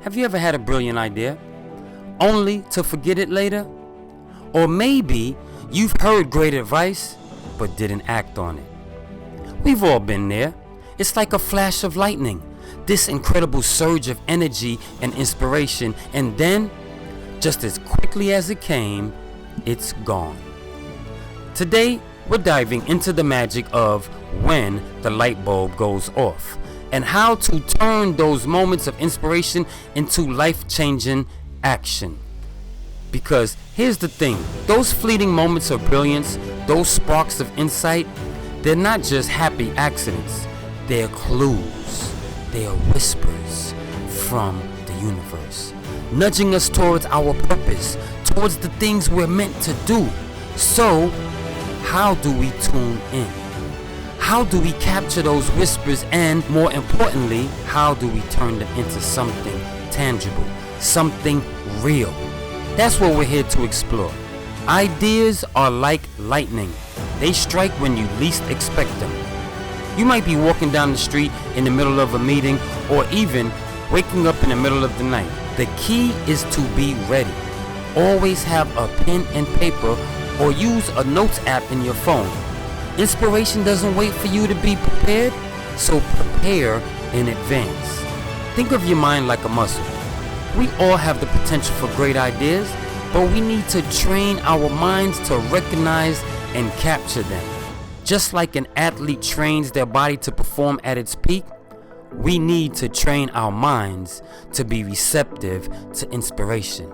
Have you ever had a brilliant idea, only to forget it later? Or maybe you've heard great advice, but didn't act on it. We've all been there. It's like a flash of lightning, this incredible surge of energy and inspiration, and then, just as quickly as it came, it's gone. Today, we're diving into the magic of when the light bulb goes off, and how to turn those moments of inspiration into life-changing action. Because here's the thing, those fleeting moments of brilliance, those sparks of insight, they're not just happy accidents. They're clues. They are whispers from the universe, nudging us towards our purpose, towards the things we're meant to do. So, how do we tune in? How do we capture those whispers, and more importantly, how do we turn them into something tangible, something real? That's what we're here to explore. Ideas are like lightning. They strike when you least expect them. You might be walking down the street in the middle of a meeting, or even waking up in the middle of the night. The key is to be ready. Always have a pen and paper, or use a notes app in your phone. Inspiration doesn't wait for you to be prepared, so prepare in advance. Think of your mind like a muscle. We all have the potential for great ideas, but we need to train our minds to recognize and capture them. Just like an athlete trains their body to perform at its peak, we need to train our minds to be receptive to inspiration.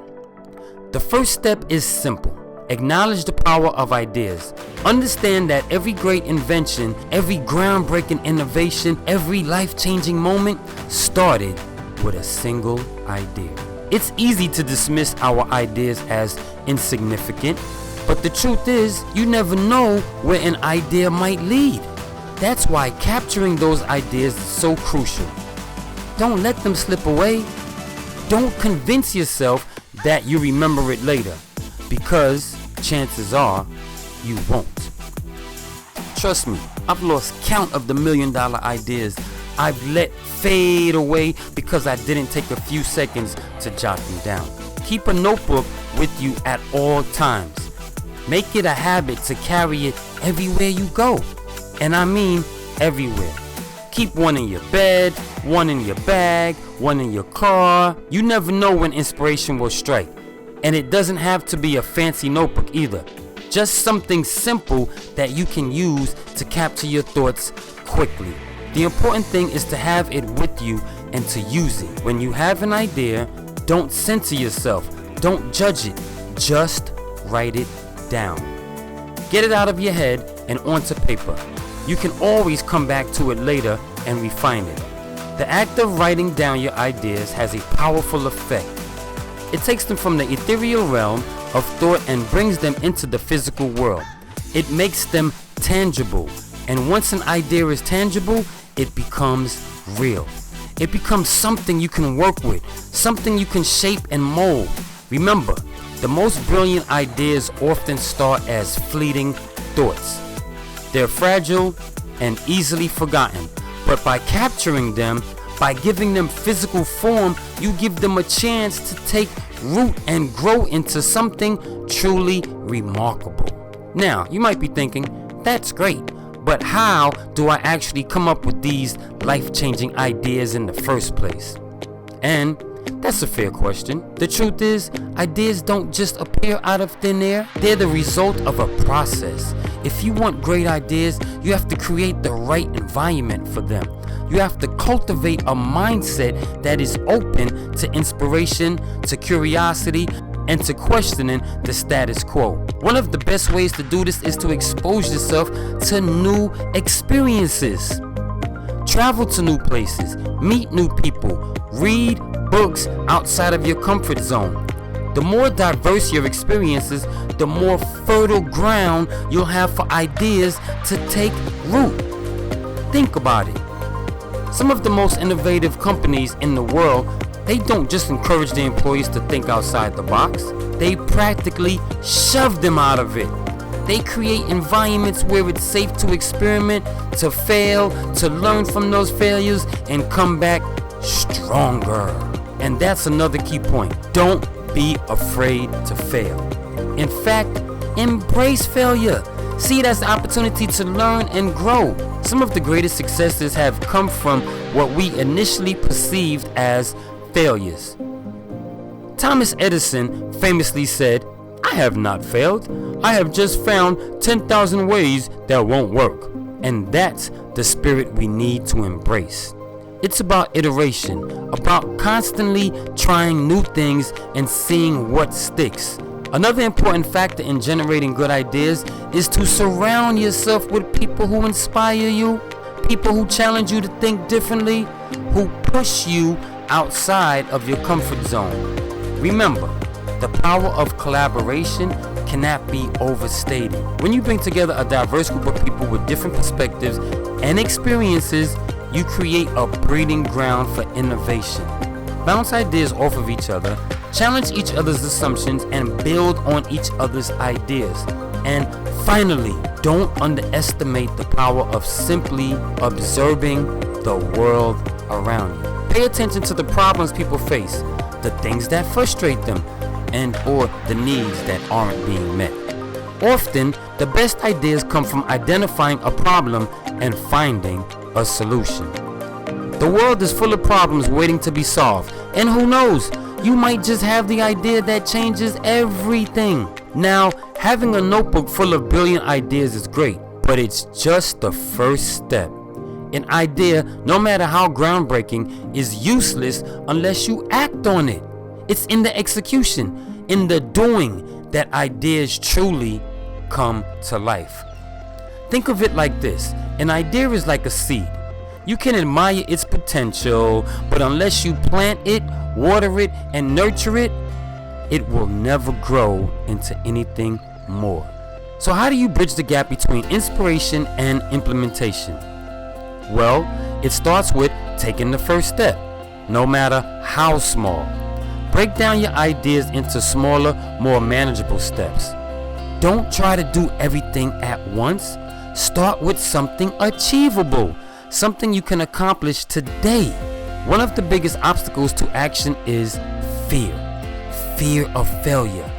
The first step is simple. Acknowledge the power of ideas. Understand that every great invention, every groundbreaking innovation, every life-changing moment started with a single idea. It's easy to dismiss our ideas as insignificant, but the truth is, you never know where an idea might lead. That's why capturing those ideas is so crucial. Don't let them slip away. Don't convince yourself that you remember it later, because chances are you won't. Trust me, I've lost count of the $1 million ideas I've let fade away because I didn't take a few seconds to jot them down. Keep a notebook with you at all times. Make it a habit to carry it everywhere you go. And I mean everywhere. Keep one in your bed, one in your bag, one in your car. You never know when inspiration will strike. And it doesn't have to be a fancy notebook either. Just something simple that you can use to capture your thoughts quickly. The important thing is to have it with you and to use it. When you have an idea, don't censor yourself. Don't judge it. Just write it down. Get it out of your head and onto paper. You can always come back to it later and refine it. The act of writing down your ideas has a powerful effect. It takes them from the ethereal realm of thought and brings them into the physical world. It makes them tangible. And once an idea is tangible, it becomes real. It becomes something you can work with, something you can shape and mold. Remember, the most brilliant ideas often start as fleeting thoughts. They're fragile and easily forgotten, but by capturing them, by giving them physical form, you give them a chance to take root and grow into something truly remarkable. Now, you might be thinking, that's great, but how do I actually come up with these life-changing ideas in the first place? And that's a fair question. The truth is, ideas don't just appear out of thin air. They're the result of a process. If you want great ideas, you have to create the right environment for them. You have to cultivate a mindset that is open to inspiration, to curiosity, and to questioning the status quo. One of the best ways to do this is to expose yourself to new experiences. Travel to new places, meet new people, read books outside of your comfort zone. The more diverse your experiences, the more fertile ground you'll have for ideas to take root. Think about it. Some of the most innovative companies in the world, they don't just encourage their employees to think outside the box. They practically shove them out of it. They create environments where it's safe to experiment, to fail, to learn from those failures, and come back stronger. And that's another key point. Don't be afraid to fail. In fact, embrace failure. See it as an opportunity to learn and grow. Some of the greatest successes have come from what we initially perceived as failures. Thomas Edison famously said, "I have not failed. I have just found 10,000 ways that won't work." And that's the spirit we need to embrace. It's about iteration, about constantly trying new things and seeing what sticks. Another important factor in generating good ideas is to surround yourself with people who inspire you, people who challenge you to think differently, who push you outside of your comfort zone. Remember, the power of collaboration cannot be overstated. When you bring together a diverse group of people with different perspectives and experiences, you create a breeding ground for innovation. Bounce ideas off of each other, challenge each other's assumptions, and build on each other's ideas. And finally, don't underestimate the power of simply observing the world around you. Pay attention to the problems people face, the things that frustrate them, and or the needs that aren't being met. Often, the best ideas come from identifying a problem and finding a solution. The world is full of problems waiting to be solved, and who knows, you might just have the idea that changes everything. Now, having a notebook full of brilliant ideas is great, but it's just the first step. An idea, no matter how groundbreaking, is useless unless you act on it. It's in the execution, in the doing, that ideas truly come to life. Think of it like this. An idea is like a seed. You can admire its potential, but unless you plant it, water it, and nurture it, it will never grow into anything more. So how do you bridge the gap between inspiration and implementation? Well, it starts with taking the first step, no matter how small. Break down your ideas into smaller, more manageable steps. Don't try to do everything at once. Start with something achievable, something you can accomplish today. One of the biggest obstacles to action is fear. Fear of failure,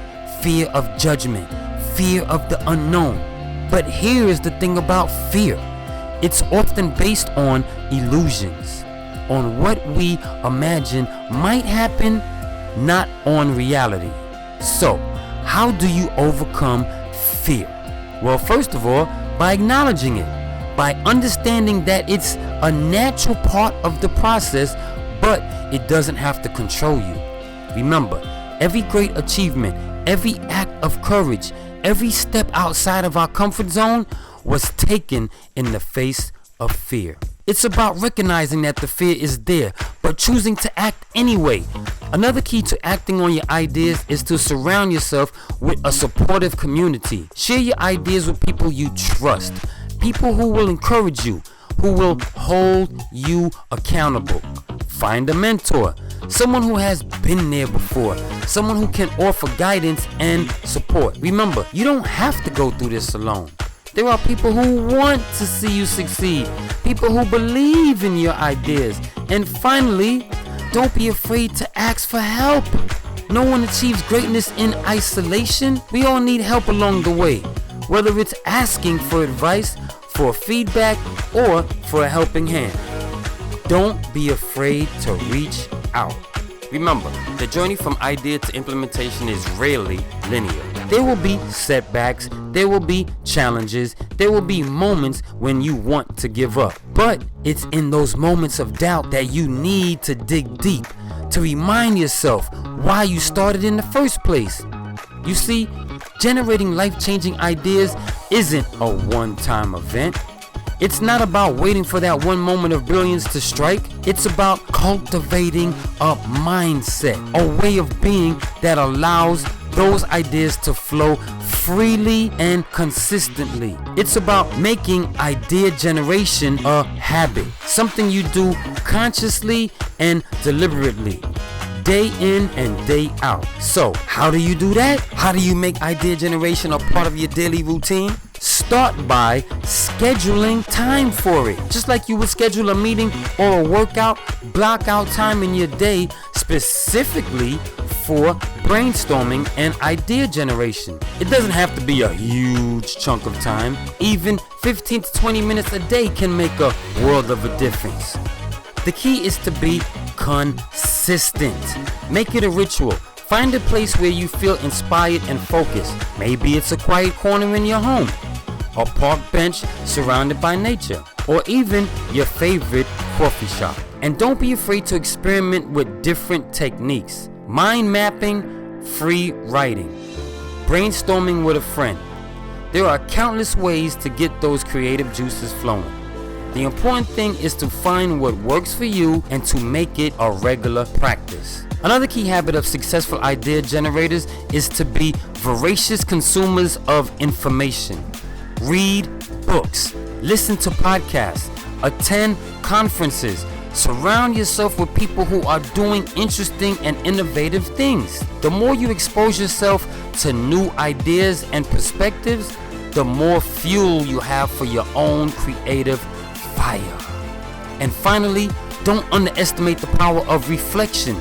fear of judgment, fear of the unknown. But here is the thing about fear. It's often based on illusions, on what we imagine might happen, not on reality. So, how do you overcome fear? Well, first of all, by acknowledging it, by understanding that it's a natural part of the process, but it doesn't have to control you. Remember, every great achievement, every act of courage, every step outside of our comfort zone was taken in the face of fear. It's about recognizing that the fear is there, but choosing to act anyway. Another key to acting on your ideas is to surround yourself with a supportive community. Share your ideas with people you trust, people who will encourage you, who will hold you accountable. Find a mentor, someone who has been there before, someone who can offer guidance and support. Remember, you don't have to go through this alone. There are people who want to see you succeed, people who believe in your ideas. And finally, don't be afraid to ask for help. No one achieves greatness in isolation. We all need help along the way, whether it's asking for advice, for feedback, or for a helping hand. Don't be afraid to reach out. Remember, the journey from idea to implementation is rarely linear. There will be setbacks, there will be challenges, there will be moments when you want to give up. But it's in those moments of doubt that you need to dig deep, to remind yourself why you started in the first place. You see, generating life-changing ideas isn't a one-time event. It's not about waiting for that one moment of brilliance to strike. It's about cultivating a mindset, a way of being that allows those ideas to flow freely and consistently. It's about making idea generation a habit, something you do consciously and deliberately, day in and day out. So, how do you do that? How do you make idea generation a part of your daily routine? Start by scheduling time for it. Just like you would schedule a meeting or a workout, block out time in your day specifically for brainstorming and idea generation. It doesn't have to be a huge chunk of time. Even 15 to 20 minutes a day can make a world of a difference. The key is to be consistent. Make it a ritual. Find a place where you feel inspired and focused. Maybe it's a quiet corner in your home, a park bench surrounded by nature, or even your favorite coffee shop. And don't be afraid to experiment with different techniques. Mind mapping, free writing, brainstorming with a friend. There are countless ways to get those creative juices flowing. The important thing is to find what works for you and to make it a regular practice. Another key habit of successful idea generators is to be voracious consumers of information. Read books, listen to podcasts, attend conferences. Surround yourself with people who are doing interesting and innovative things. The more you expose yourself to new ideas and perspectives, the more fuel you have for your own creative fire. And finally, don't underestimate the power of reflection.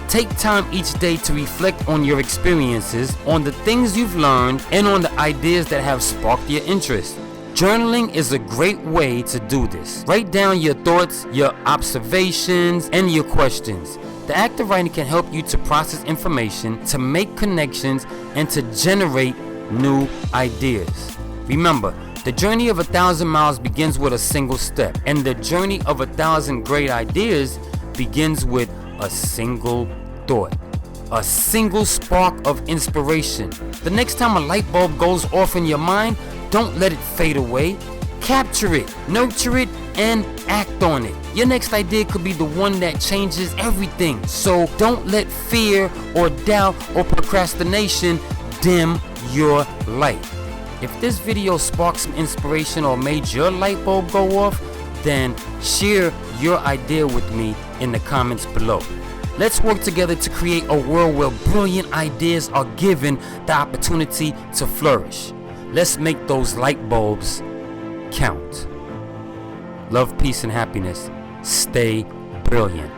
Take time each day to reflect on your experiences, on the things you've learned, and on the ideas that have sparked your interest. Journaling is a great way to do this. Write down your thoughts, your observations, and your questions. The act of writing can help you to process information, to make connections, and to generate new ideas. Remember, the journey of 1,000 miles begins with a single step, and the journey of 1,000 great ideas begins with a single thought, a single spark of inspiration. The next time a light bulb goes off in your mind, don't let it fade away. Capture it, nurture it, and act on it. Your next idea could be the one that changes everything. So don't let fear or doubt or procrastination dim your light. If this video sparked some inspiration or made your light bulb go off, then share your idea with me in the comments below. Let's work together to create a world where brilliant ideas are given the opportunity to flourish. Let's make those light bulbs count. Love, peace, and happiness. Stay brilliant.